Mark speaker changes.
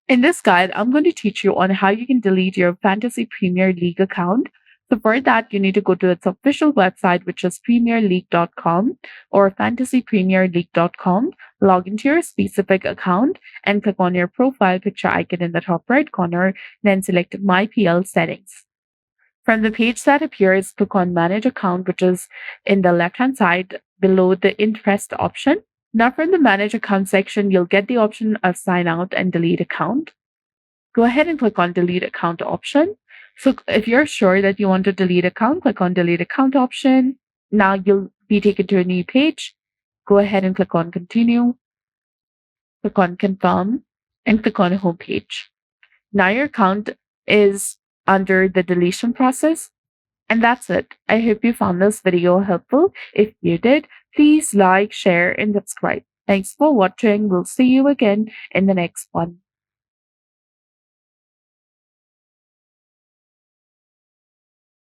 Speaker 1: In this guide, I'm going to teach you on how you can delete your Fantasy Premier League account. So for that, you need to go to its official website, which is premierleague.com or fantasypremierleague.com, log into your specific account and click on your profile picture icon in the top right corner, then select My PL settings. From the page that appears, click on Manage Account, which is in the left-hand side below the interest option. Now from the Manage Account section, you'll get the option of Sign Out and Delete Account. Go ahead and click on Delete Account option. So if you're sure that you want to delete account, click on Delete Account option. Now you'll be taken to a new page. Go ahead and click on Continue, click on Confirm, and click on Home page. Now your account is under the deletion process. And that's it. I hope you found this video helpful. If you did, please like, share, and subscribe. Thanks for watching. We'll see you again in the next one.